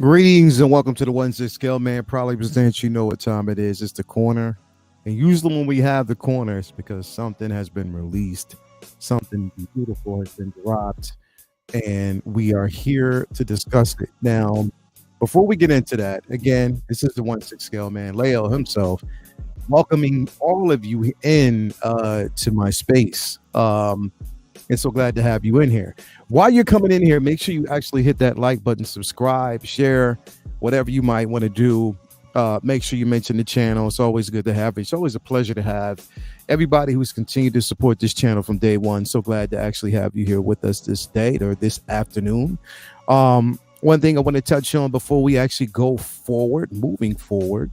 Greetings and welcome to the 1-6 Scale Man. Probably presents, you know what time it is. It's the corner. And usually when we have the corner, it's because something has been released, something beautiful has been dropped, and we are here to discuss it. Now, before we get into that, again, this is the 1-6 Scale Man, Leo himself, welcoming all of you in to my space. And so glad to have you in here. While you're coming in here, make sure you actually hit that like button, subscribe, share, whatever you might want to do. Make sure you mention the channel. It's always good to have it. It's always a pleasure to have everybody who's continued to support this channel from day one. So glad to actually have you here with us this day or this afternoon. One thing I want to touch on before we actually go forward, moving forward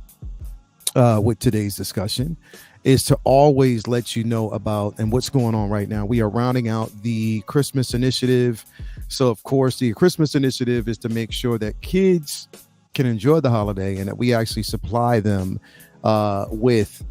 with today's discussion, is to always let you know about and what's going on right now. We are rounding out the Christmas initiative. So, of course, the Christmas initiative is to make sure that kids can enjoy the holiday and that we actually supply them with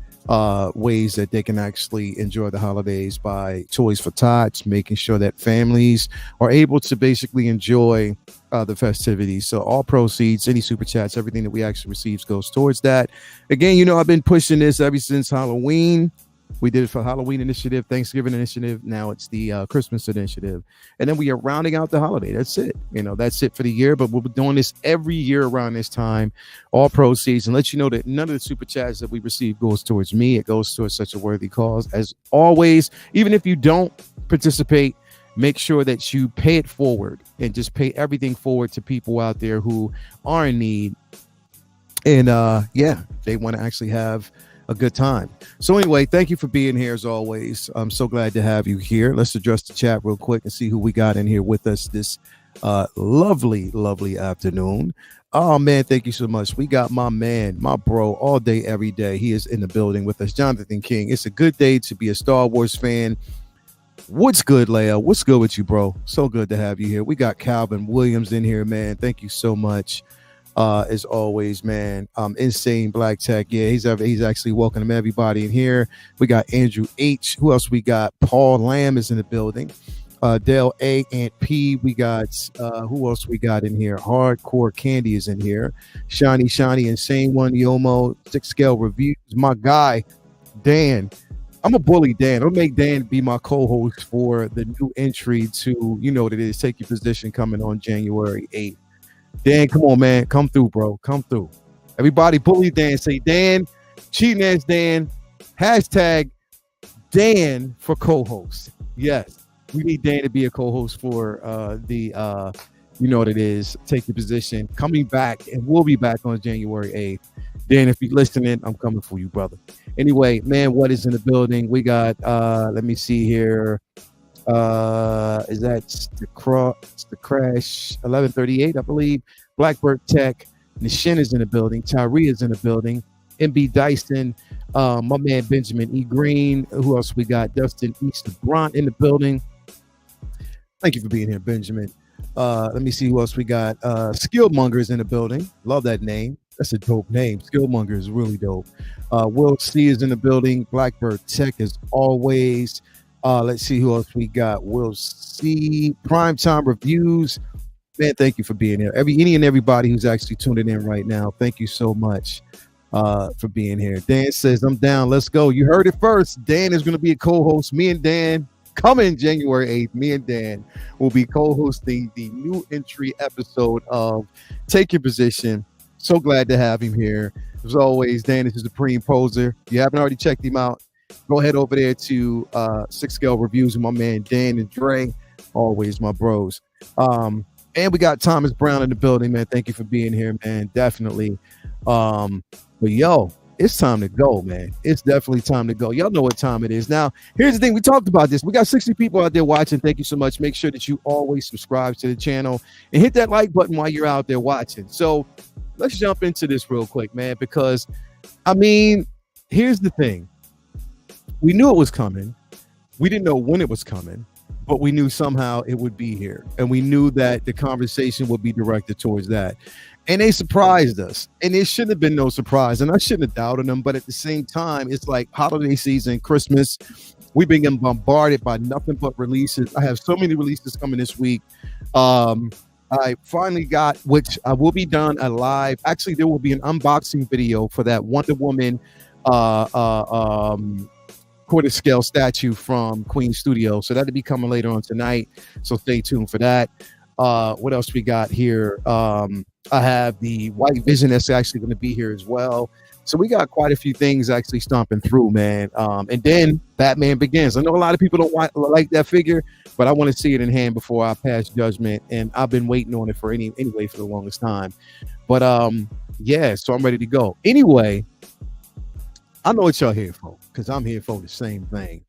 ways that they can actually enjoy the holidays by Toys for Tots, making sure that families are able to basically enjoy the festivities. So all proceeds, any super chats, everything that we actually receives goes towards that. Again, you know, I've been pushing this ever since Halloween. We did it for Halloween initiative, Thanksgiving initiative. Now it's the Christmas initiative. And then we are rounding out the holiday. That's it. You know, that's it for the year. But we'll be doing this every year around this time, all proceeds, and let you know that none of the super chats that we receive goes towards me. It goes towards such a worthy cause. As always, even if you don't participate, make sure that you pay it forward and just pay everything forward to people out there who are in need. And they want to actually have a good time. So anyway, thank you for being here as always. I'm so glad to have you here. Let's address the chat real quick and see who we got in here with us this lovely afternoon. Oh man, thank you so much. We got my man, my bro, all day, every day. He is in the building with us, Jonathan King. It's a good day to be a Star Wars fan. What's good, Leo? What's good with you, bro? So good to have you here. We got Calvin Williams in here, man. Thank you so much. As always, man. Insane Black Tech. Yeah, he's actually welcoming everybody in here. We got Andrew H. Who else we got? Paul Lamb is in the building. Dale A. Aunt P. We got who else we got in here? Hardcore Candy is in here. Shiny, Insane One, Yomo, 6 Scale Reviews. My guy, Dan. I'm a bully Dan. I'll make Dan be my co-host for the new entry to, you know what it is, Take Your Position, coming on January 8th. Dan, come on, man. Come through, bro. Come through. Everybody bully Dan. Say Dan, cheating ass Dan, hashtag Dan for co-host. Yes, we need Dan to be a co-host for you know what it is, Take Your Position, coming back, and we'll be back on January 8th. Dan, if you're listening, I'm coming for you, brother. Anyway, man, what is in the building? We got, let me see here. Is that the crash 1138, I believe. Blackbird Tech, Nishin is in the building. Tyree is in the building. MB Dyson, my man Benjamin E. Green. Who else we got? Dustin East Bront in the building. Thank you for being here, Benjamin. Let me see who else we got. Skillmonger is in the building. Love that name. That's a dope name. Skillmonger is really dope. Will C is in the building. Blackbird Tech as always. Let's see who else we got. Will C. Primetime Reviews. Man, thank you for being here. Any and everybody who's actually tuning in right now, thank you so much for being here. Dan says, I'm down. Let's go. You heard it first. Dan is going to be a co-host. Me and Dan, coming January 8th, me and Dan will be co-hosting the new entry episode of Take Your Position. So glad to have him here. As always, Dan is the supreme poser. If you haven't already checked him out, go ahead over there to 6 Scale Reviews with my man Dan and Dre. Always my bros. And we got Thomas Brown in the building, man. Thank you for being here, man. Definitely. But yo, it's time to go, man. It's definitely time to go. Y'all know what time it is. Now, here's the thing. We talked about this. We got 60 people out there watching. Thank you so much. Make sure that you always subscribe to the channel and hit that like button while you're out there watching. So let's jump into this real quick, man, because, I mean, here's the thing. We knew it was coming. We didn't know when it was coming, but we knew somehow it would be here. And we knew that the conversation would be directed towards that. And they surprised us. And it shouldn't have been no surprise. And I shouldn't have doubted them. But at the same time, it's like holiday season, Christmas. We've been getting bombarded by nothing but releases. I have so many releases coming this week. I finally got, which I will be done a live. Actually, there will be an unboxing video for that Wonder Woman uh, uh, um, quarter scale statue from Queen Studio. So that'll be coming later on tonight. So stay tuned for that. What else we got here? I have the White Vision that's actually going to be here as well. So we got quite a few things actually stomping through, man. And then Batman Begins. I know a lot of people don't like that figure, but I want to see it in hand before I pass judgment. And I've been waiting on it for anyway for the longest time. But yeah, so I'm ready to go. Anyway, I know what y'all here for, because I'm here for the same thing.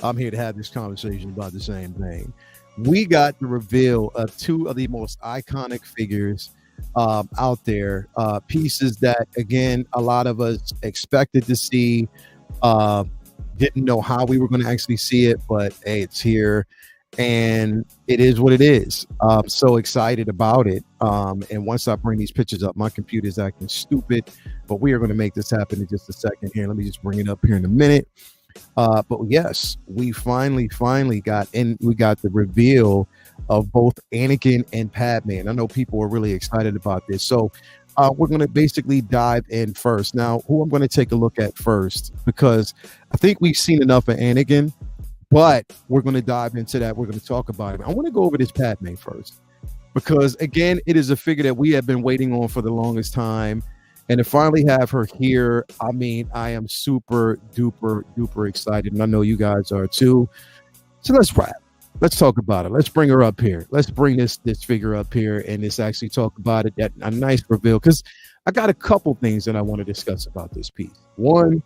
I'm here to have this conversation about the same thing. We got the reveal of two of the most iconic figures out there, pieces that, again, a lot of us expected to see, uh, didn't know how we were going to actually see it, but hey, it's here. And it is what it is. I'm so excited about it. And once I bring these pictures up, my computer is acting stupid, but we are going to make this happen in just a second here. Let me just bring it up here in a minute. But yes, we finally got we got the reveal of both Anakin and Padme. And I know people are really excited about this. So we're going to basically dive in first. Now, who I'm going to take a look at first, because I think we've seen enough of Anakin, but we're going to dive into that. We're going to talk about it. I want to go over this Padme first, because again, it is a figure that we have been waiting on for the longest time. And to finally have her here, I mean, I am super duper excited. And I know you guys are too. So let's wrap. Let's talk about it. Let's bring her up here. Let's bring this figure up here and let's actually talk about it. That a nice reveal, because I got a couple things that I want to discuss about this piece. One,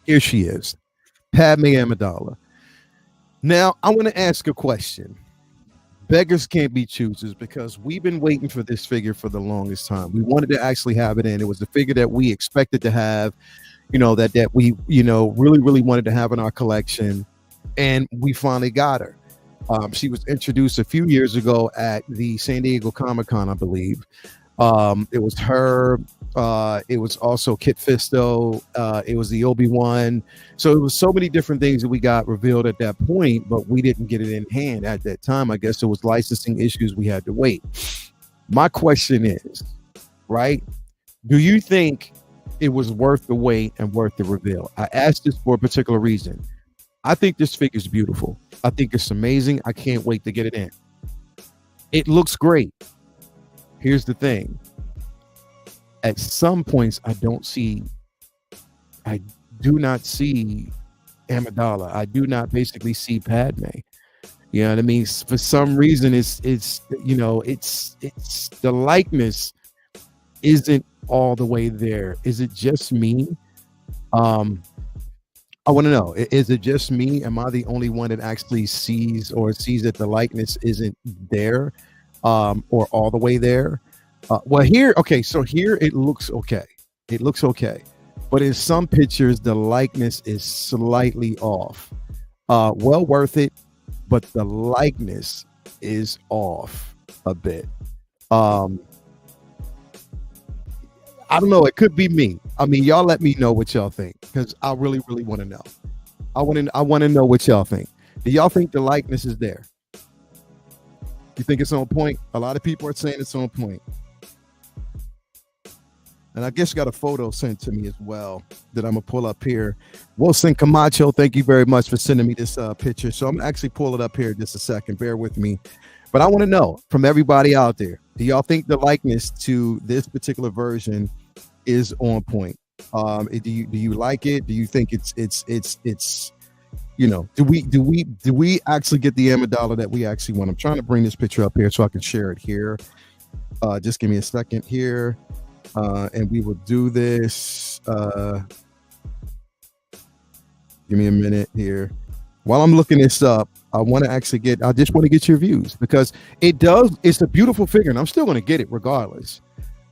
here she is, Padme Amidala. Now, I want to ask a question. Beggars can't be choosers, because we've been waiting for this figure for the longest time. We wanted to actually have it in. It was the figure that we expected to have, that we, really wanted to have in our collection. And we finally got her. She was introduced a few years ago at the San Diego Comic-Con, I believe. It was her. It was also Kit Fisto. It was the Obi-Wan. So it was so many different things that we got revealed at that point, but we didn't get it in hand at that time. I guess it was licensing issues. We had to wait. My question is, right? Do you think it was worth the wait and worth the reveal? I asked this for a particular reason. I think this figure is beautiful. I think it's amazing. I can't wait to get it in. It looks great. Here's the thing. At some points, I do not see Amidala. I do not basically see Padme. You know what I mean? For some reason, it's the likeness isn't all the way there. Is it just me? I want to know, is it just me? Am I the only one that actually sees that the likeness isn't there, or all the way there? Well, here, okay, so here it looks okay. It looks okay. But in some pictures, the likeness is slightly off. Well worth it, but the likeness is off a bit. I don't know. It could be me. I mean, y'all let me know what y'all think, because I really want to know. I want to know what y'all think. Do y'all think the likeness is there? You think it's on point? A lot of people are saying it's on point. And I guess got a photo sent to me as well that I'm going to pull up here. Wilson Camacho, thank you very much for sending me this picture. So I'm actually pull it up here in just a second. Bear with me. But I want to know from everybody out there, do y'all think the likeness to this particular version is on point? Do you like it? Do you think it's do we actually get the Amidala that we actually want? I'm trying to bring this picture up here so I can share it here. Just give me a second here. And we will do this. Give me a minute here. While I'm looking this up, I just want to get your views, because it's a beautiful figure, and I'm still going to get it regardless.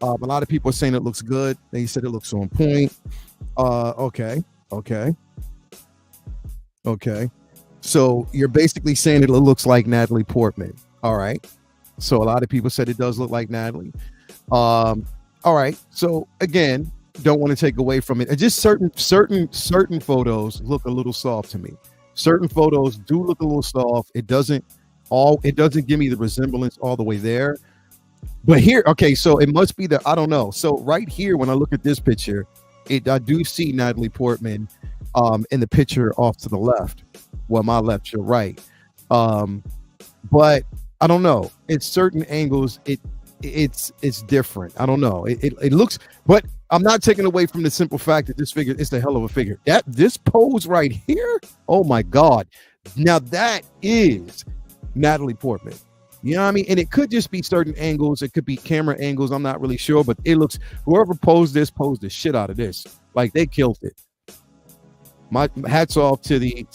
A lot of people are saying it looks good. They said it looks on point. Okay. So you're basically saying it looks like Natalie Portman. All right. So a lot of people said it does look like Natalie. All right. So again, don't want to take away from it. And just certain photos look a little soft to me. Certain photos do look a little soft. It doesn't all. It doesn't give me the resemblance all the way there. But here, okay, so it must be the I don't know. So right here, when I look at this picture, I do see Natalie Portman in the picture off to the left. Well, my left, your right. Um, but I don't know. At certain angles, it's different. I don't know. It looks, but I'm not taking away from the simple fact that this figure is a hell of a figure. That this pose right here, oh my God. Now that is Natalie Portman. You know what I mean? And it could just be certain angles. It could be camera angles. I'm not really sure, but it looks, whoever posed the shit out of this. Like they killed it. My hats off to the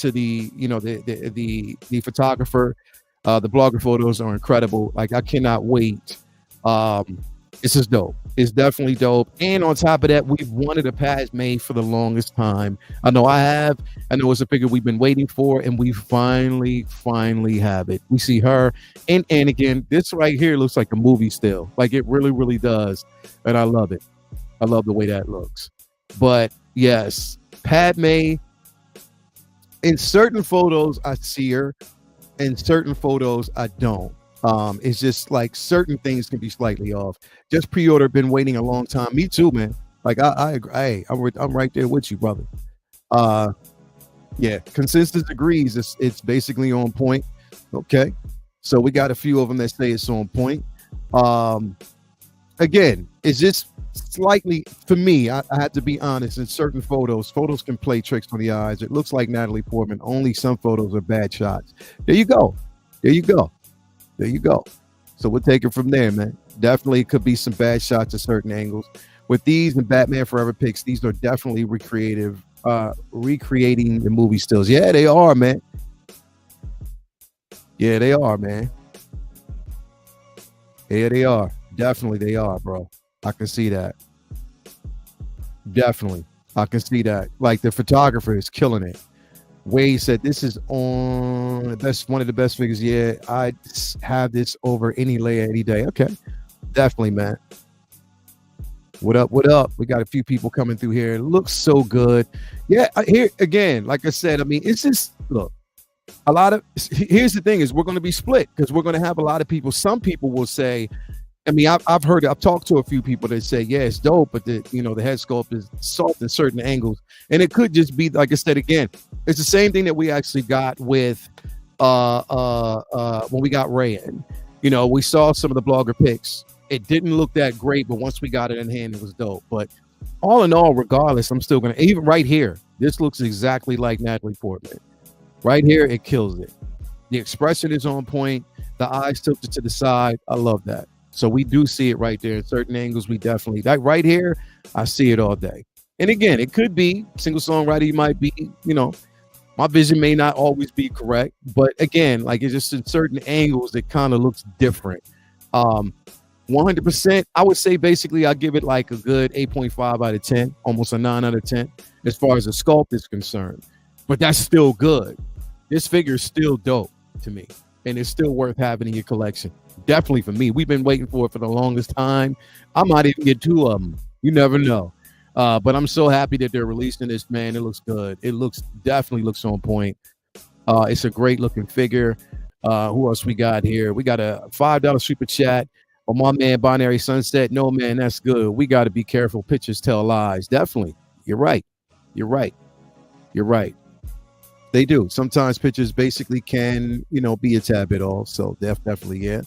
you know the photographer. The blogger photos are incredible. Like I cannot wait. This is dope. It's definitely dope. And on top of that, we've wanted a Padme for the longest time. I know I have. I know it's a figure we've been waiting for, and we finally have it. We see her and Anakin. This right here looks like a movie still. Like it really does. And I love it. I love the way that looks. But yes, Padme, in certain photos, I see her. In certain photos, I don't. It's just like certain things can be slightly off. Just pre-order, been waiting a long time. Me too, man. Like I agree. Hey, I'm right there with you, brother. Yeah, consensus agrees. It's basically on point. Okay, so we got a few of them that say it's on point. Again, it's just slightly for me. I had to be honest. In certain photos can play tricks on the eyes. It looks like Natalie Portman. Only some photos are bad shots. There you go. So we'll take it from there, man. Definitely could be some bad shots at certain angles. With these and Batman Forever picks, these are definitely recreating the movie stills. Yeah, they are, man. Yeah, they are, man. Yeah, they are. Definitely they are, bro. I can see that. Definitely. I can see that. Like the photographer is killing it. Wade said this is one of the best figures. Yeah, I'd have this over any layer any day. Okay. Definitely, man. What up? We got a few people coming through here. It looks so good. Yeah, here again, like I said, I mean, it's just look, here's the thing is we're going to be split because we're going to have a lot of people. Some people will say, I mean, I've talked to a few people that say, yeah, it's dope, but the head sculpt is soft in certain angles. And it could just be, like I said, again, it's the same thing that we actually got with when we got Ray in. You know, we saw some of the blogger picks. It didn't look that great, but once we got it in hand, it was dope. But all in all, regardless, I'm still even right here, this looks exactly like Natalie Portman. Right here, it kills it. The expression is on point. The eyes tilted to the side. I love that. So we do see it right there in certain angles. We definitely, that right here, I see it all day. And again, it could be single songwriter. You might be, my vision may not always be correct, but again, like it's just in certain angles, it kind of looks different. 100%, I would say basically I give it like a good 8.5 out of 10, almost a 9 out of 10 as far as the sculpt is concerned. But that's still good. This figure is still dope to me, and it's still worth having in your collection. Definitely for me. We've been waiting for it for the longest time. I might even get 2 of them. You never know. But I'm so happy that they're releasing this, man. It looks good. It definitely looks on point. It's a great looking figure. Who else we got here? We got a $5 super chat. Oh, my man, Binary Sunset. No, man, that's good. We got to be careful. Pictures tell lies. Definitely. You're right. They do. Sometimes pictures basically can, be a tad bit off. So definitely, yeah.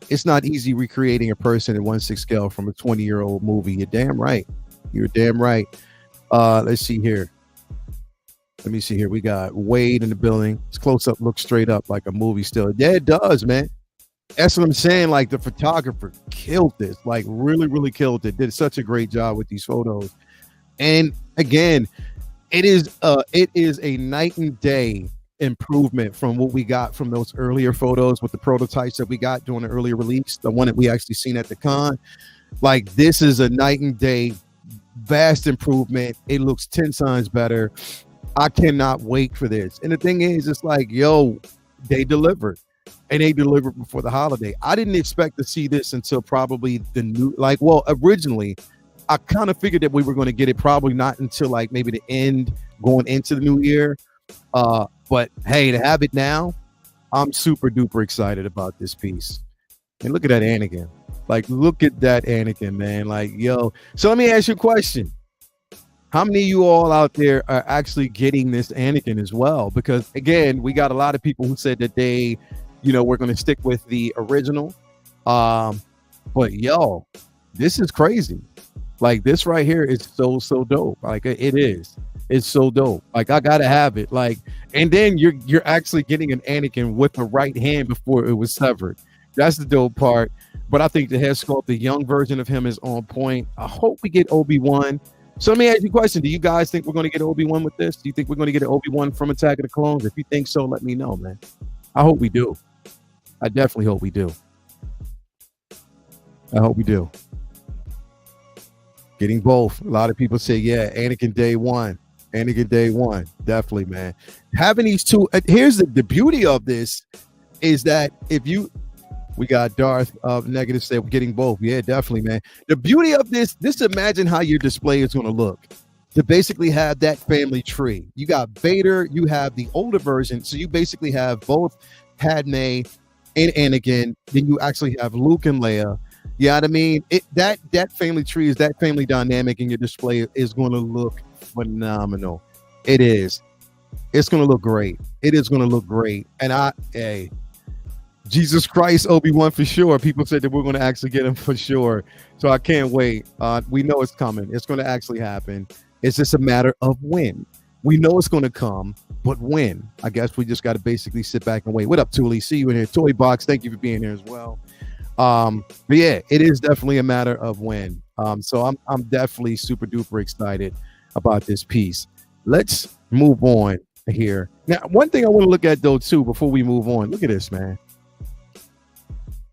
It's not easy recreating a person in 1/6 scale from a 20-year-old movie. You're damn right. Let's see here. We got Wade in the building. His close-up looks straight up like a movie still. Yeah, it does, man. That's what I'm saying. Like the photographer killed this. Like really killed it. Did such a great job with these photos. And again, it is a night and day improvement from what we got from those earlier photos with the prototypes that we got during the earlier release, the one that we actually seen at the con. Like this is a night and day vast improvement. It looks 10 times better. I cannot wait for this. And the thing is, it's like, yo, they delivered. And they delivered before the holiday. I didn't expect to see this until probably originally I kind of figured that we were going to get it probably not until like maybe the end going into the new year. But hey, to have it now, I'm super duper excited about this piece. And look at that Anakin. Like, look at that Anakin, man. Like, yo. So let me ask you a question. How many of you all out there are actually getting this Anakin as well? Because again, we got a lot of people who said that they, we're going to stick with the original. But yo, this is crazy. Like, this right here is so dope. Like, it is. It's so dope. Like, I gotta have it. Like, and then you're actually getting an Anakin with the right hand before it was severed. That's the dope part. But I think the head sculpt, the young version of him, is on point. I hope we get Obi-Wan. So let me ask you a question. Do you guys think we're going to get Obi-Wan with this? Do you think we're going to get an Obi-Wan from Attack of the Clones? If you think so, let me know, man. I hope we do. I definitely hope we do. I hope we do. Getting both. A lot of people say, yeah, Anakin day one. Anakin day one. Definitely, man. Having these two. Here's the beauty of this is that we got Darth Negative said we're getting both. Yeah, definitely, man. The beauty of this, imagine how your display is going to look. To basically have that family tree. You got Vader, you have the older version. So you basically have both Padme and Anakin. Then you actually have Luke and Leia. You know what I mean? That family tree is that family dynamic in your display is going to look phenomenal. It is. It's going to look great. It is going to look great. And Jesus Christ, Obi-Wan for sure. People said that we're going to actually get him for sure. So I can't wait. We know it's coming. It's going to actually happen. It's just a matter of when. We know it's going to come, but when? I guess we just got to basically sit back and wait. What up, Thule? See you in here. Toy Box, thank you for being here as well. But yeah, it is definitely a matter of when. So I'm definitely super duper excited about this piece. Let's move on here. Now, one thing I want to look at though too before we move on. Look at this, man.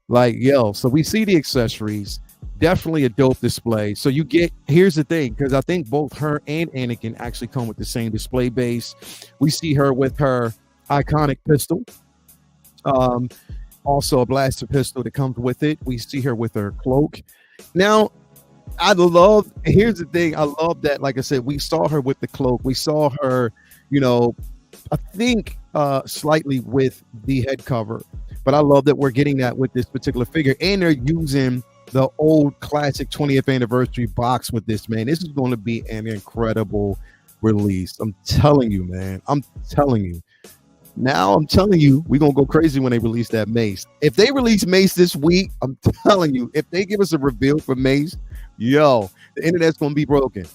Like, yo, so we see the accessories, definitely a dope display. So here's the thing, because I think both her and Anakin actually come with the same display base. We see her with her iconic pistol. Also a blaster pistol that comes with it. We see her with her cloak. Now, here's the thing. I love that, like I said, we saw her with the cloak. We saw her, I think slightly with the head cover. But I love that we're getting that with this particular figure. And they're using the old classic 20th anniversary box with this, man. This is going to be an incredible release. I'm telling you, man. I'm telling you. Now I'm telling you, we're going to go crazy when they release that Mace. If they release Mace this week, I'm telling you, if they give us a reveal for Mace, yo, the internet's going to be broken.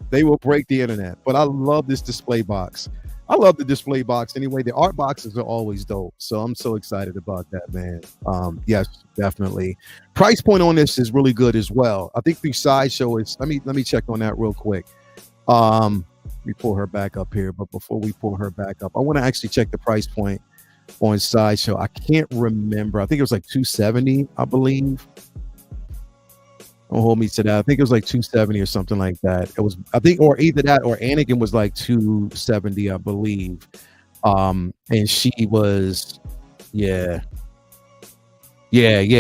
They will break the internet. But I love this display box. I love the display box anyway. The art boxes are always dope. So I'm so excited about that, man. Yes, definitely. Price point on this is really good as well. I think the Sideshow is, let me check on that real quick. Let me pull her back up here. But before we pull her back up, I want to actually check the price point on Sideshow. I can't remember. I think it was like $270, I believe. Don't hold me to that. I think it was like $270 or something like that. It was, I think, or either that or Anakin was like $270, I believe. And she was, yeah.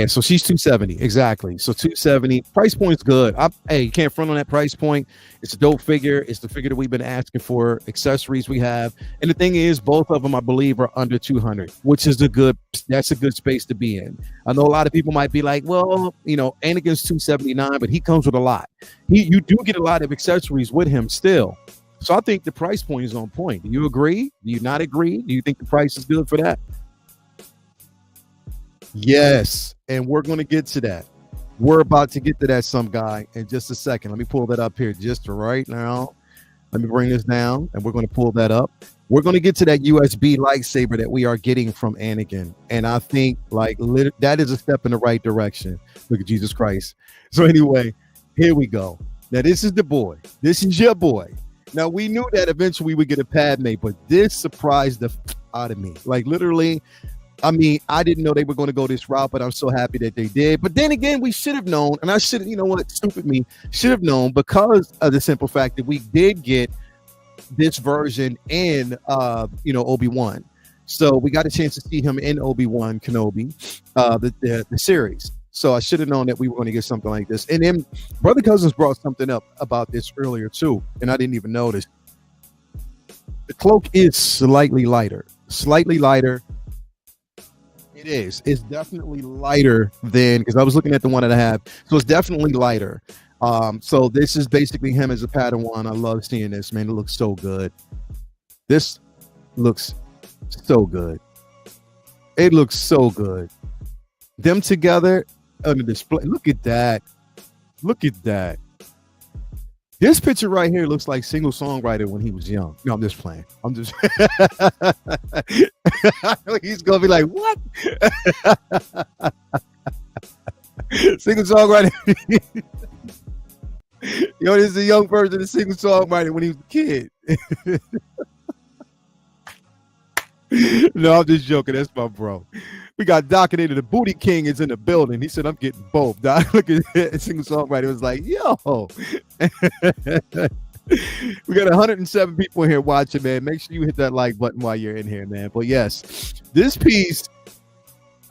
So she's $270 exactly. So $270 price point's good. Hey, you can't front on that price point. It's a dope figure. It's the figure that we've been asking for. Accessories we have, and the thing is, both of them I believe are under 200, which is that's a good space to be in. I know a lot of people might be like, well, Anakin's 279, but he comes with a lot. You do get a lot of accessories with him still. So I think the price point is on point. Do you agree? Do you not agree? Do you think the price is good for that? Yes, and we're going to get to that. We're about to get to that, some guy, in just a second. Let me pull that up here just right now. Let me bring this down, and we're going to pull that up. We're going to get to that USB lightsaber that we are getting from Anakin, and I think that is a step in the right direction. Look at Jesus Christ. So anyway, here we go. Now, this is the boy. This is your boy. Now, we knew that eventually we would get a Padme, but this surprised the out of me. Like, literally, I mean, I didn't know they were going to go this route, but I'm so happy that they did. But then again, we should have known, and I should have, stupid me, should have known, because of the simple fact that we did get this version in, Obi-Wan. So we got a chance to see him in Obi-Wan Kenobi, the series. So I should have known that we were going to get something like this. And then Brother Cousins brought something up about this earlier too, and I didn't even notice. The cloak is slightly lighter. It is. It's definitely lighter than, because I was looking at the one that I have. So it's definitely lighter. So this is basically him as a Padawan. I love seeing this, man. It looks so good. This looks so good. It looks so good. Them together on the display. Look at that. Look at that. This picture right here looks like single songwriter when he was young. No, I'm just playing. I'm just he's gonna be like, what? Single songwriter. Yo, this is a young version of single songwriter when he was a kid. No, I'm just joking. That's my bro. We got Doc into the Booty King is in the building. He said, I'm getting both. Doc, look at that. Single songwriter was like, yo. We got 107 people in here watching, man. Make sure you hit that like button while you're in here, man. But yes, this piece,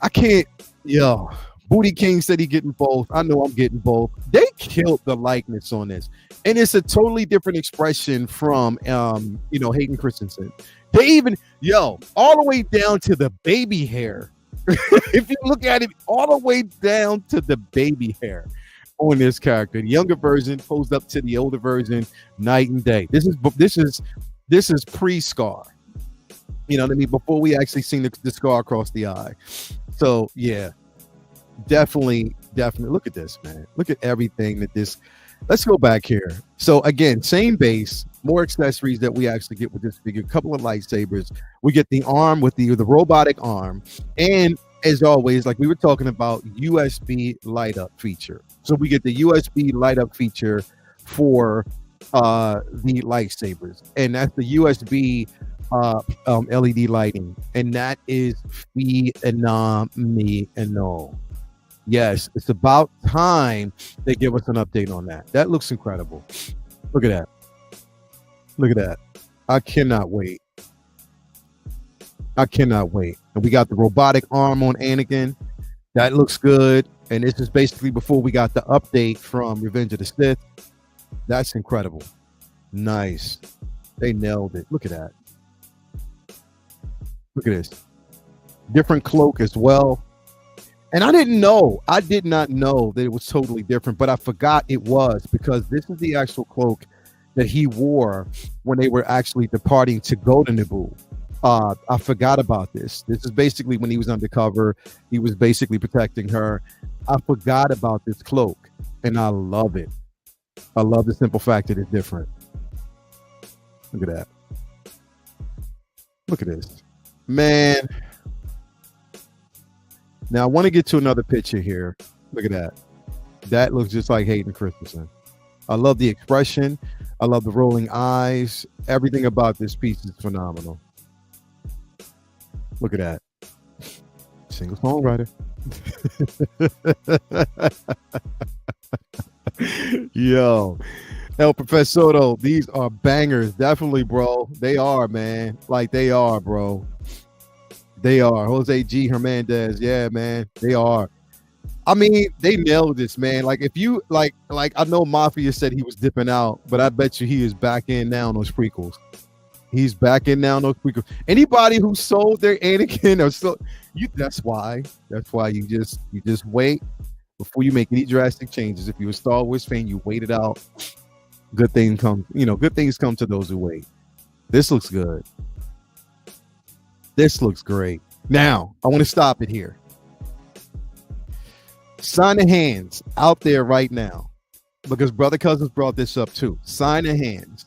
I can't, yo. Booty King said he getting both. I know I'm getting both. They killed the likeness on this. And it's a totally different expression from Hayden Christensen. They even, all the way down to the baby hair. If you look at it, all the way down to the baby hair on this character. The younger version posed up to the older version, night and day. This is pre-scar. You know what I mean? Before we actually seen the scar across the eye. So yeah. Definitely. Look at this, man. Look at everything that this. Let's go back here. So again, same base, more accessories that we actually get with this figure. A couple of lightsabers. We get the arm with the robotic arm, and as always, like we were talking about, USB light up feature. So we get the USB light up feature for the lightsabers, and that's the USB LED lighting, and that is phenomenal. Yes, it's about time they give us an update on that. That looks incredible. Look at that. Look at that. I cannot wait. And we got the robotic arm on Anakin. That looks good. And this is basically before we got the update from Revenge of the Sith. That's incredible. Nice. They nailed it. Look at that. Look at this. Different cloak as well. And I did not know that it was totally different, but I forgot it was, because this is the actual cloak that he wore when they were actually departing to go to Naboo. I forgot about this. This is basically when he was undercover. He was basically protecting her. I forgot about this cloak, and I love it. I love the simple fact that it's different. Look at that. Look at this. Man. Now, I want to get to another picture here. Look at that. That looks just like Hayden Christensen. I love the expression. I love the rolling eyes. Everything about this piece is phenomenal. Look at that. Single songwriter. Yo. El Profesoro, these are bangers. Definitely, bro. They are, man. Like, they are, bro. They are. Jose G. Hernandez. Yeah, man. They are. I mean, they nailed this, man. Like, if you like I know Mafia said he was dipping out, but I bet you he is back in now on those prequels. He's back in now on those prequels. Anybody who sold their Anakin or so that's why you just wait before you make any drastic changes. If you're a Star Wars fan, you wait it out. Good things come to those who wait. This looks good. This looks great. Now, I want to stop it here. Sign of hands out there right now, because Brother Cousins brought this up too. Sign of hands.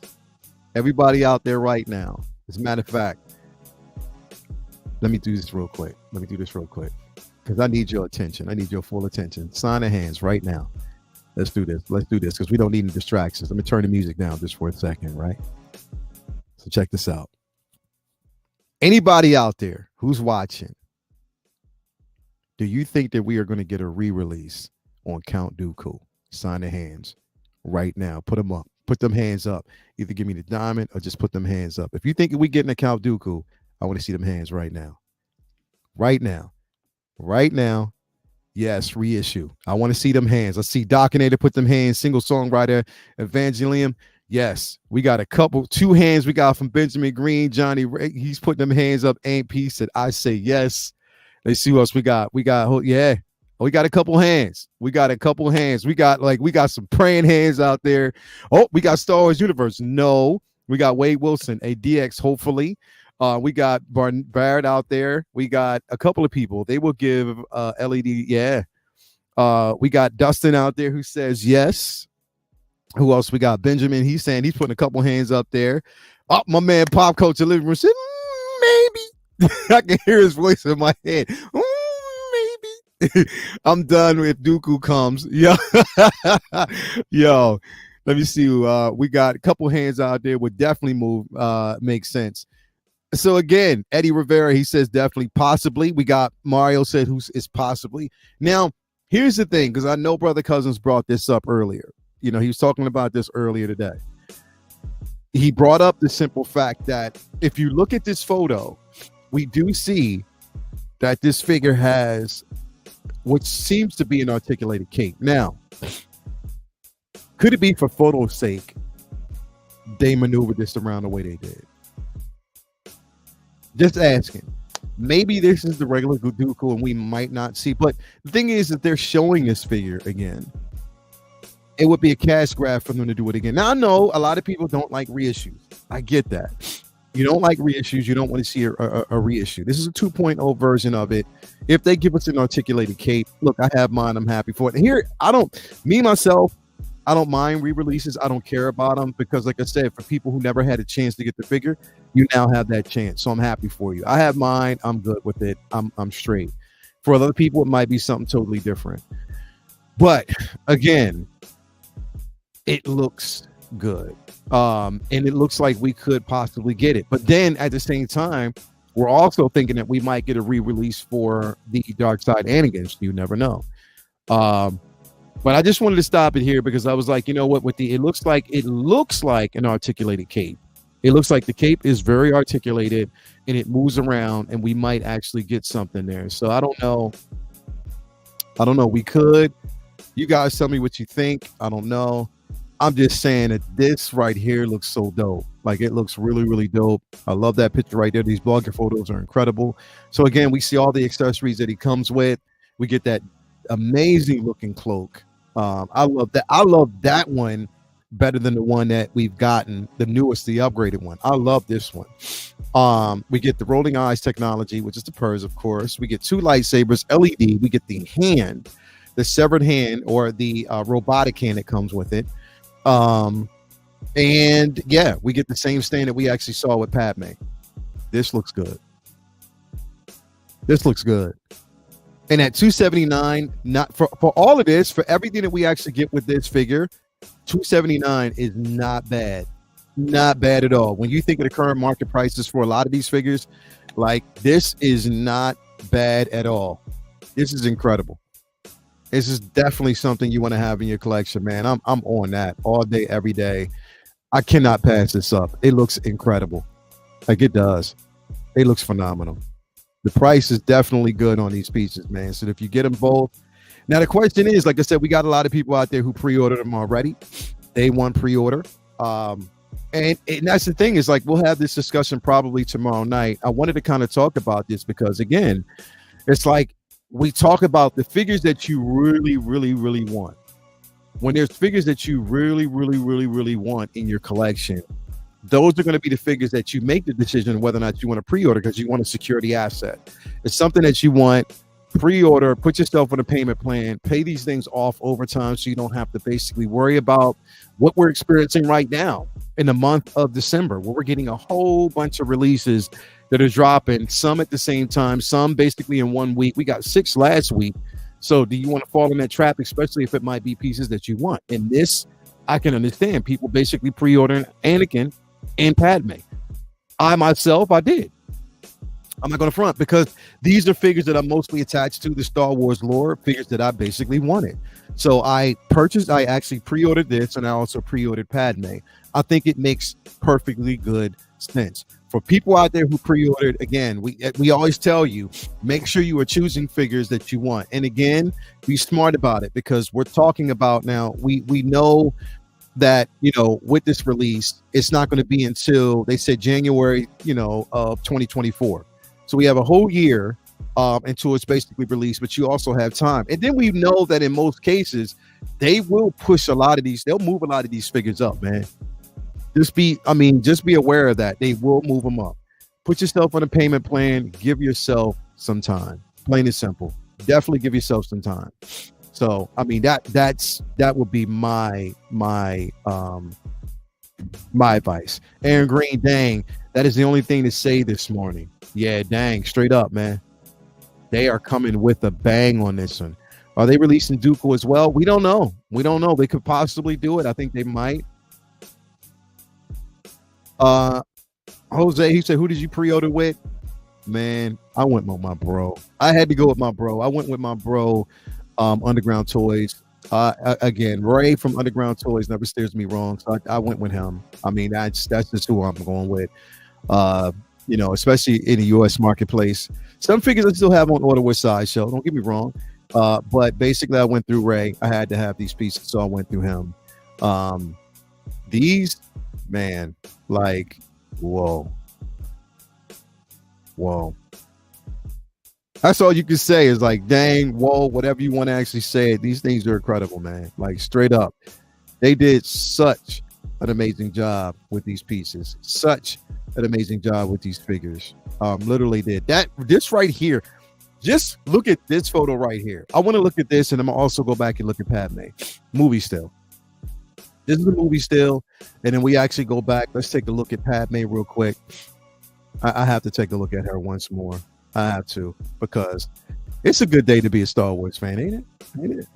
Everybody out there right now. As a matter of fact, let me do this real quick. Because I need your attention. I need your full attention. Sign of hands right now. Let's do this because we don't need any distractions. Let me turn the music down just for a second, right? So check this out. Anybody out there who's watching, do you think that we are going to get a re-release on Count Dooku? Sign of hands right now. Put them up. Put them hands up. Either give me the diamond or just put them hands up. If you think we getting a Count Dooku, I want to see them hands right now. Right now. Yes, reissue. I want to see them hands. Let's see Docinator put them hands. Single songwriter Evangelium. Yes, we got two hands we got from Benjamin Green, Johnny Ray. He's putting them hands up. Ain't P said, I say yes. Let's see what else we got. Yeah. We got a couple hands. We got some praying hands out there. Oh, we got Star Wars Universe. No, we got Wade Wilson, a DX, hopefully. We got Barrett out there. We got a couple of people. They will give LED. Yeah. We got Dustin out there who says yes. Who else we got? Benjamin. He's saying he's putting a couple hands up there. Oh, my man, Pop Coach in the living room said, maybe. I can hear his voice in my head. Maybe. I'm done if Dooku comes. Yo. Yo. Let me see. We got a couple hands out there would definitely make sense. So again, Eddie Rivera, he says definitely, possibly. We got Mario said is possibly. Now, here's the thing, because I know Brother Cousins brought this up earlier. You know, he was talking about this earlier today. He brought up the simple fact that if you look at this photo, we do see that this figure has what seems to be an articulated cape. Now, could it be for photo's sake they maneuvered this around the way they did? Just asking. Maybe this is the regular Dooku and we might not see. But the thing is that they're showing this figure again. It would be a cash grab for them to do it again. Now, I know a lot of people don't like reissues. I get that. You don't like reissues. You don't want to see a reissue. This is a 2.0 version of it. If they give us an articulated cape, look, I have mine. I'm happy for it. Here, I don't mind re-releases. I don't care about them because, like I said, for people who never had a chance to get the figure, you now have that chance. So I'm happy for you. I have mine. I'm good with it. I'm straight. For other people, it might be something totally different. But again, it looks good. And it looks like we could possibly get it. But then at the same time, we're also thinking that we might get a re-release for the Dark Side Anakin. You never know. But I just wanted to stop it here because I was like, you know what, it looks like an articulated cape. It looks like the cape is very articulated and it moves around and we might actually get something there. So I don't know. We could. You guys tell me what you think. I don't know. I'm just saying that this right here looks so dope. Like, it looks really, really dope. I love that picture right there. These blogger photos are incredible. So again, we see all the accessories that he comes with. We get that amazing looking cloak. I love that. I love that one better than the one that we've gotten, the newest, the upgraded one. I love this one. We get the rolling eyes technology, which is the purse, of course. We get 2 lightsabers, LED. We get the hand, the severed hand, or the robotic hand that comes with it. And yeah, we get the same stand that we actually saw with Padme. This looks good. And at $279, not for all of this, for everything that we actually get with this figure, $279 is not bad. Not bad at all. When you think of the current market prices for a lot of these figures, like, this is not bad at all. This is incredible. This is definitely something you want to have in your collection, man. I'm on that all day, every day. I cannot pass this up. It looks incredible. Like, it does. It looks phenomenal. The price is definitely good on these pieces, man. So if you get them both. Now, the question is, like I said, we got a lot of people out there who pre-ordered them already. Day one pre-order. And that's the thing, is like, we'll have this discussion probably tomorrow night. I wanted to kind of talk about this because, again, it's like, we talk about the figures that you really, really, really want. When there's figures that you really, really, really, really want in your collection, those are going to be the figures that you make the decision whether or not you want to pre-order, because you want to secure the asset. It's something that you want. Pre-order, put yourself on a payment plan, pay these things off over time so you don't have to basically worry about what we're experiencing right now in the month of December, where we're getting a whole bunch of releases that are dropping, some at the same time, some basically in 1 week. We got 6 last week. So do you want to fall in that trap, especially if it might be pieces that you want? And this, I can understand people basically pre-ordering Anakin and Padme. I did. I'm not going to front, because these are figures that I'm mostly attached to, the Star Wars lore, figures that I basically wanted. So I actually pre-ordered this, and I also pre-ordered Padme. I think it makes perfectly good sense. For people out there who pre-ordered, again, we always tell you, make sure you are choosing figures that you want. And again, be smart about it, because we're talking about now, we know that, you know, with this release, it's not going to be until, they said, January, of 2024. So we have a whole year until it's basically released, but you also have time. And then we know that in most cases, they will push a lot of these, they'll move a lot of these figures up, man. Just be aware of that. They will move them up. Put yourself on a payment plan, give yourself some time. Plain and simple. Definitely give yourself some time. So, I mean, that would be my advice. Aaron Green, dang, that is the only thing to say this morning. Yeah, dang, straight up, man. They are coming with a bang on this one. Are they releasing Dooku as well? We don't know. They could possibly do it. I think they might. Jose, he said, who did you pre-order with? Man, I went with my bro. I had to go with my bro. I went with my bro, Underground Toys. Again, Ray from Underground Toys never steers me wrong, so I went with him. I mean, that's just who I'm going with. Especially in the U.S. marketplace. Some figures I still have on order with Sideshow. Don't get me wrong, but basically I went through Ray. I had to have these pieces, so I went through him. These, man, like, whoa. That's all you can say is like, dang, whoa, whatever you want to actually say. These things are incredible, man. Like, straight up. They did such an amazing job with these pieces. Such an amazing job with these figures. Literally did. This right here, just look at this photo right here. I want to look at this, and I'm going to also go back and look at Padme. Movie still. This is a movie still, and then we actually go back. Let's take a look at Padme real quick. I have to take a look at her once more. I have to, because it's a good day to be a Star Wars fan, ain't it?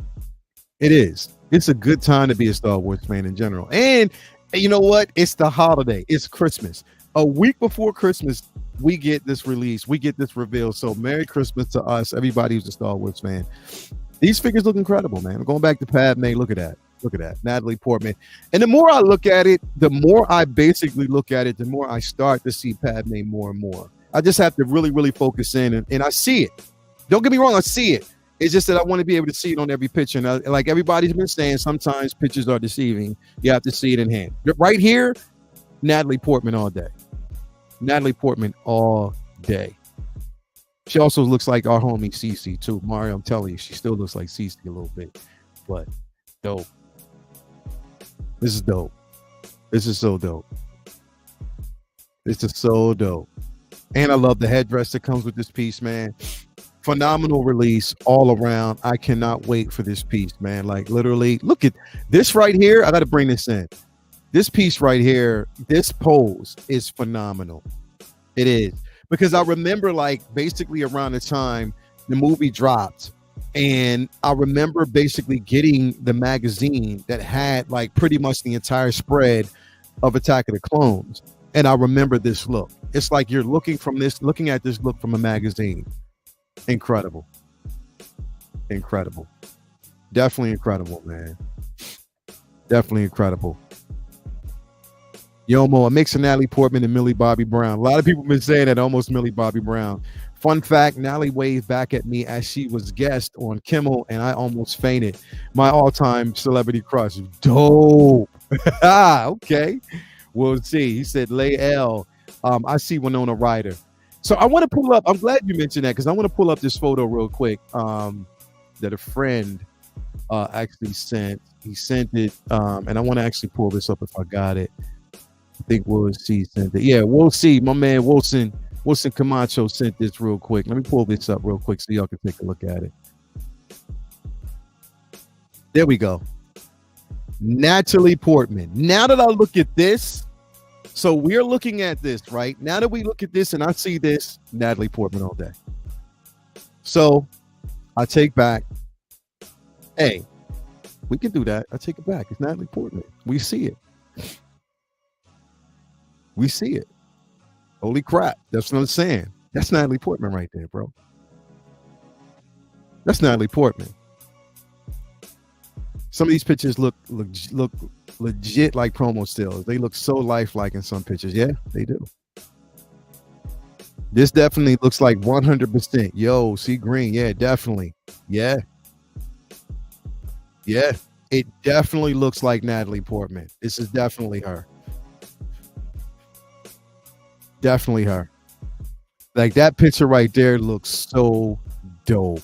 It is. It's a good time to be a Star Wars fan in general. And you know what? It's the holiday. It's Christmas. A week before Christmas, we get this release. We get this reveal. So Merry Christmas to us, everybody who's a Star Wars fan. These figures look incredible, man. I'm going back to Padme. Look at that. Natalie Portman. And the more I look at it, the more I basically look at it, the more I start to see Padme more and more. I just have to really, really focus in, and I see it. Don't get me wrong, I see it. It's just that I want to be able to see it on every picture. And like everybody's been saying, sometimes pictures are deceiving. You have to see it in hand. Right here, Natalie Portman all day. Natalie Portman all day. She also looks like our homie Cece too. Mario, I'm telling you, she still looks like Cece a little bit. But dope. This is dope. This is so dope. This is so dope. And I love the headdress that comes with this piece, man. Phenomenal release all around. I cannot wait for this piece, man. Like, literally, look at this right here. I got to bring this in. This piece right here, this pose is phenomenal. It is. Because I remember, like, basically around the time the movie dropped, and I remember basically getting the magazine that had like pretty much the entire spread of Attack of the Clones. And I remember this look. It's like you're looking at this look from a magazine. Incredible. Definitely incredible, man. Definitely incredible. Yomo, a mix of Natalie Portman and Millie Bobby Brown. A lot of people have been saying that, almost Millie Bobby Brown. Fun fact, Natalie waved back at me as she was guest on Kimmel, and I almost fainted. My all-time celebrity crush. Dope. Okay. We'll see. He said, Lay L. I see Winona Ryder. So I want to pull up, I'm glad you mentioned that, because I want to pull up this photo real quick that a friend actually sent. He sent it, and I want to actually pull this up if I got it. I think We'll See sent it. Yeah, We'll See. My man Wilson Camacho sent this real quick. Let me pull this up real quick so y'all can take a look at it. There we go. Natalie Portman. Now that I look at this, so we're looking at this, right? Now that we look at this and I see this, Natalie Portman all day. So I take back, hey, we can do that. I take it back. It's Natalie Portman. We see it. We see it. Holy crap. That's what I'm saying. That's Natalie Portman right there, bro. That's Natalie Portman. Some of these pictures look legit like promo stills. They look so lifelike in some pictures. Yeah, they do. This definitely looks like 100%. Yo, see green. Yeah, definitely. Yeah. Yeah. It definitely looks like Natalie Portman. This is definitely her. Definitely her. Like that picture right there looks so dope.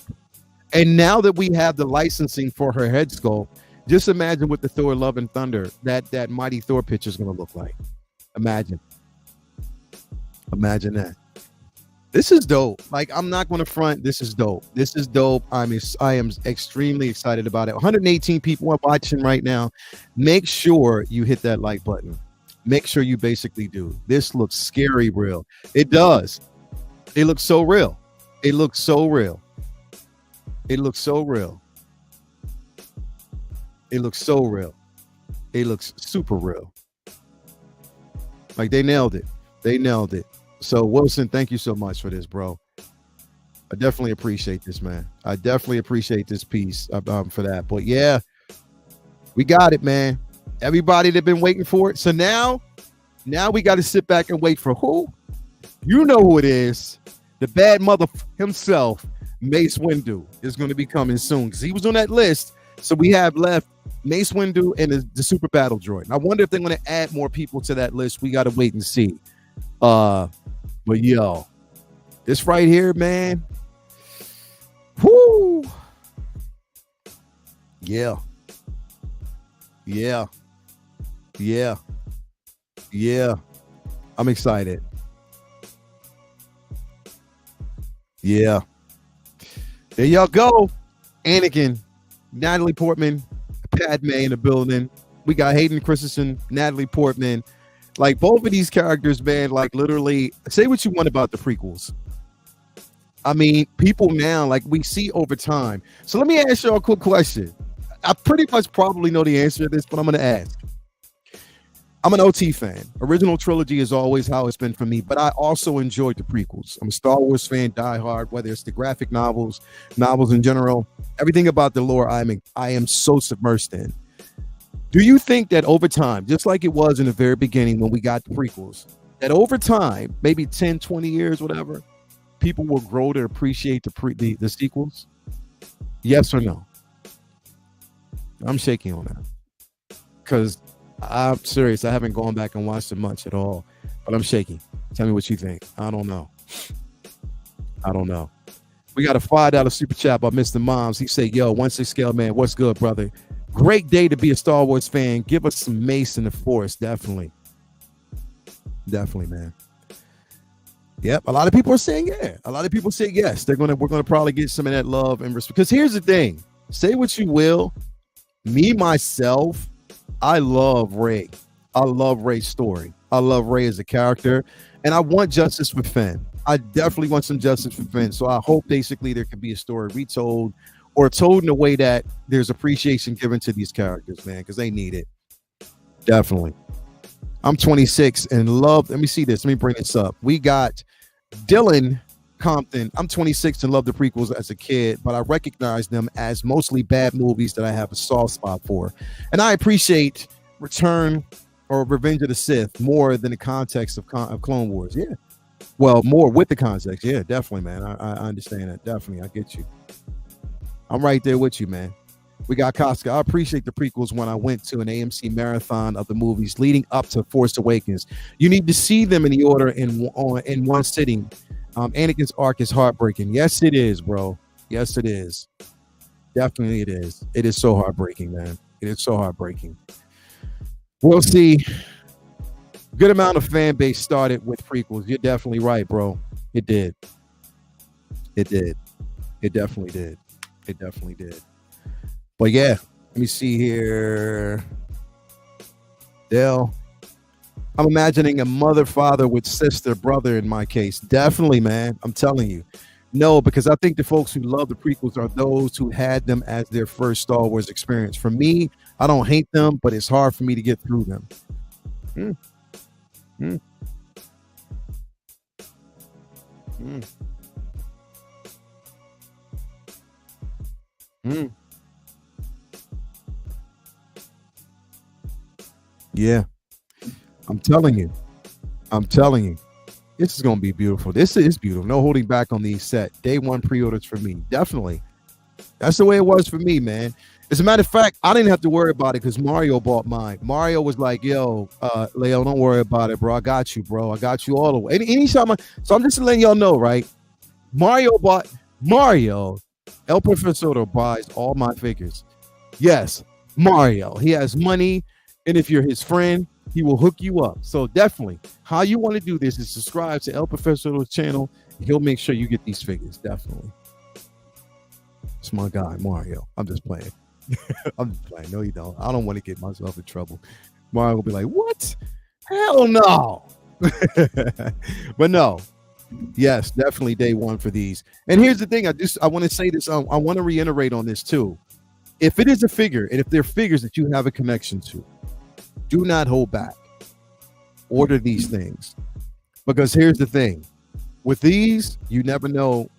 And now that we have the licensing for her head sculpt, just imagine what the Thor Love and Thunder, that mighty Thor picture is going to look like. Imagine. Imagine that. This is dope. Like I'm not going to front. This is dope. This is dope. I am extremely excited about it. 118 people are watching right now. Make sure you hit that like button. Make sure you basically do. This looks scary real. It does. It looks so real. It looks so real. It looks so real. It looks so real. It looks super real. Like they nailed it. They nailed it. So Wilson, thank you so much for this, bro. I definitely appreciate this, man. I definitely appreciate this piece for that. But yeah, we got it, man. Everybody that been waiting for it. So now we got to sit back and wait for who? You know who it is. The bad mother himself, Mace Windu, is going to be coming soon because he was on that list. So we have left Mace Windu and the Super Battle Droid. I wonder if they're going to add more people to that list. We got to wait and see. But yo, this right here, man. Whoo. Yeah. Yeah. Yeah. Yeah. I'm excited. Yeah. There y'all go. Anakin, Natalie Portman, Padme in the building. We got Hayden Christensen, Natalie Portman. Like both of these characters, man, like literally say what you want about the prequels. I mean, people now, like we see over time. So let me ask y'all a quick question. I pretty much probably know the answer to this, but I'm going to ask. I'm an OT fan. Original trilogy is always how it's been for me, but I also enjoyed the prequels. I'm a Star Wars fan, diehard, whether it's the graphic novels in general, everything about the lore I am so submersed in. Do you think that over time, just like it was in the very beginning when we got the prequels, that over time, maybe 10, 20 years, whatever, people will grow to appreciate the sequels? Yes or no? I'm shaking on that. Because I'm serious. I haven't gone back and watched it much at all. But I'm shaking. Tell me what you think. I don't know. We got a $5 super chat by Mr. Moms. He said, yo, 1/6 scale man, what's good, brother? Great day to be a Star Wars fan. Give us some Mace in the Force. Definitely, man. Yep. A lot of people are saying yeah. A lot of people say yes. We're gonna probably get some of that love and respect. Because here's the thing. Say what you will. Me, myself, I love Rey. I love Rey's story. I love Rey as a character. And I want justice for Finn. I definitely want some justice for Finn. So I hope basically there could be a story retold or told in a way that there's appreciation given to these characters, man, because they need it. Definitely. I'm 26 and love. Let me see this. Let me bring this up. We got Dylan Compton. I'm 26 and love the prequels as a kid, but I recognize them as mostly bad movies that I have a soft spot for. And I appreciate Return or Revenge of the Sith more than the context of Clone Wars. Yeah. Well, more with the context. Yeah, definitely, man. I understand that. Definitely. I get you. I'm right there with you, man. We got Casca. I appreciate the prequels when I went to an AMC marathon of the movies leading up to Force Awakens. You need to see them in the order in one sitting. Anakin's arc is heartbreaking. Yes, it is, bro. Yes, it is. Definitely it is. It is so heartbreaking, man. It is so heartbreaking. We'll see. Good amount of fan base started with prequels. You're definitely right, bro. It did. It did. It definitely did. It definitely did. But yeah, let me see here. Dale. I'm imagining a mother, father with sister, brother in my case. Definitely, man. I'm telling you. No, because I think the folks who love the prequels are those who had them as their first Star Wars experience. For me, I don't hate them, but it's hard for me to get through them. Mm. Mm. Mm. Mm. Yeah. I'm telling you. This is going to be beautiful. This is beautiful. No holding back on these set. Day one pre-orders for me. Definitely. That's the way it was for me, man. As a matter of fact, I didn't have to worry about it because Mario bought mine. Mario was like, yo, Leo, don't worry about it, bro. I got you, bro. I got you all the way. Anytime so I'm just letting y'all know, right? Mario, El Professor buys all my figures. Yes, Mario. He has money, and if you're his friend, he will hook you up. So definitely, how you want to do this is subscribe to El Professor's channel. He'll make sure you get these figures. Definitely. It's my guy, Mario. I'm just playing. I'm just playing. No, you don't. I don't want to get myself in trouble. Mario will be like, what? Hell no. But no. Yes, definitely day one for these. And here's the thing. I want to say this. I want to reiterate on this too. If it is a figure, and if they're figures that you have a connection to, do not hold back. Order these things. Because here's the thing. With these, you never know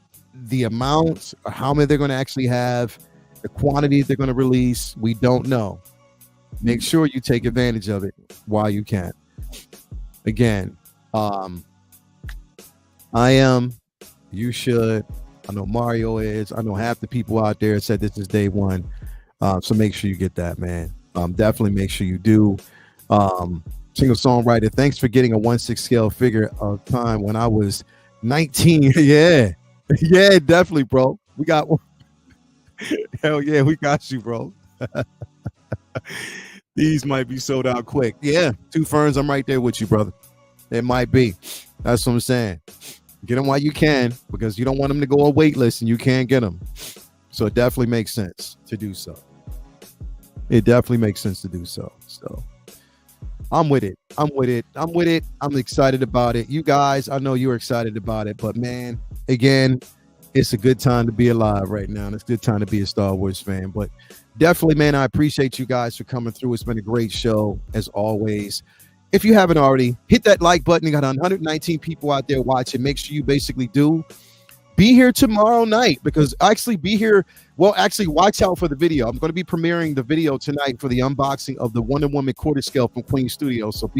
the amounts or how many they're going to actually have, the quantities they're going to release. We don't know. Make sure you take advantage of it while you can. Again, I am. You should. I know Mario is. I know half the people out there said this is day one. So make sure you get that, man. Definitely make sure you do. Single songwriter, thanks for getting a 1/6 scale figure of time when I was 19. Yeah, definitely, bro. We got one. Hell yeah, we got you, bro. These might be sold out quick. Yeah, 2 ferns. I'm right there with you, brother. It might be. That's what I'm saying. Get them while you can, because you don't want them to go on wait list and you can't get them. So it definitely makes sense to do so. It definitely makes sense to do so. So I'm with it. I'm excited about it. You guys, I know you're excited about it, but man, again, it's a good time to be alive right now. And it's a good time to be a Star Wars fan. But definitely, man, I appreciate you guys for coming through. It's been a great show, as always. If you haven't already, hit that like button. You got 119 people out there watching. Make sure you basically do. Be here tomorrow night, because actually be here. Well, actually, watch out for the video. I'm going to be premiering the video tonight for the unboxing of the Wonder Woman quarter scale from Queen Studios. So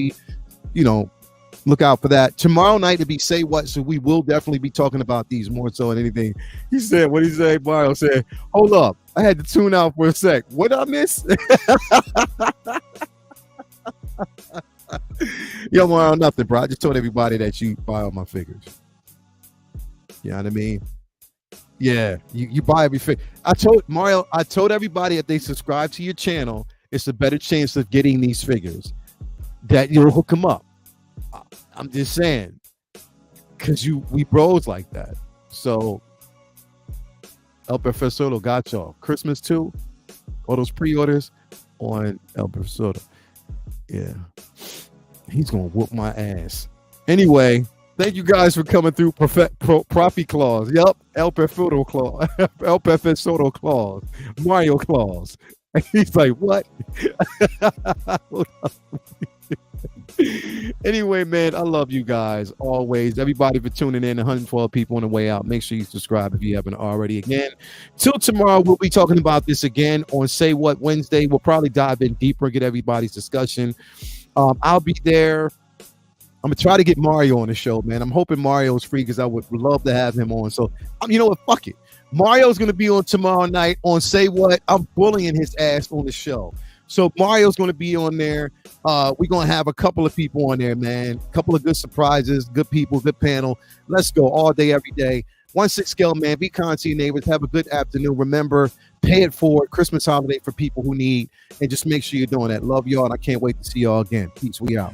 look out for that. Tomorrow night to be Say What. So we will definitely be talking about these more so than anything. He said, what did he say? Mario said, hold up. I had to tune out for a sec. What did I miss? Yo, Mario, nothing, bro. I just told everybody that you buy all my figures. You know what I mean? Yeah, you buy every figure. I told everybody that they subscribe to your channel, it's a better chance of getting these figures, that you'll hook them up. I'm just saying, because we bros like that. So El Professor got y'all. Christmas too. All those pre-orders on El Professor. Yeah. He's gonna whoop my ass. Anyway, thank you guys for coming through. Profi Claus. Yep. El Professor Claus. El Professor Claus. Mario Claus. He's like, what? Anyway, man, I love you guys always. Everybody for tuning in. 112 people on the way out. Make sure you subscribe if you haven't already. Again, till tomorrow, we'll be talking about this again on Say What Wednesday. We'll probably dive in deeper, get everybody's discussion. I'll be there. I'm gonna try to get Mario on the show, man. I'm hoping Mario's free, because I would love to have him on. So, you know what? Fuck it. Mario's gonna be on tomorrow night on Say What. I'm bullying his ass on the show. So Mario's gonna be on there. We're gonna have a couple of people on there, man. A couple of good surprises, good people, good panel. Let's go all day, every day. 1/6 scale, man. Be kind to your neighbors. Have a good afternoon. Remember, pay it forward. Christmas holiday for people who need, and just make sure you're doing that. Love y'all, and I can't wait to see y'all again. Peace. We out.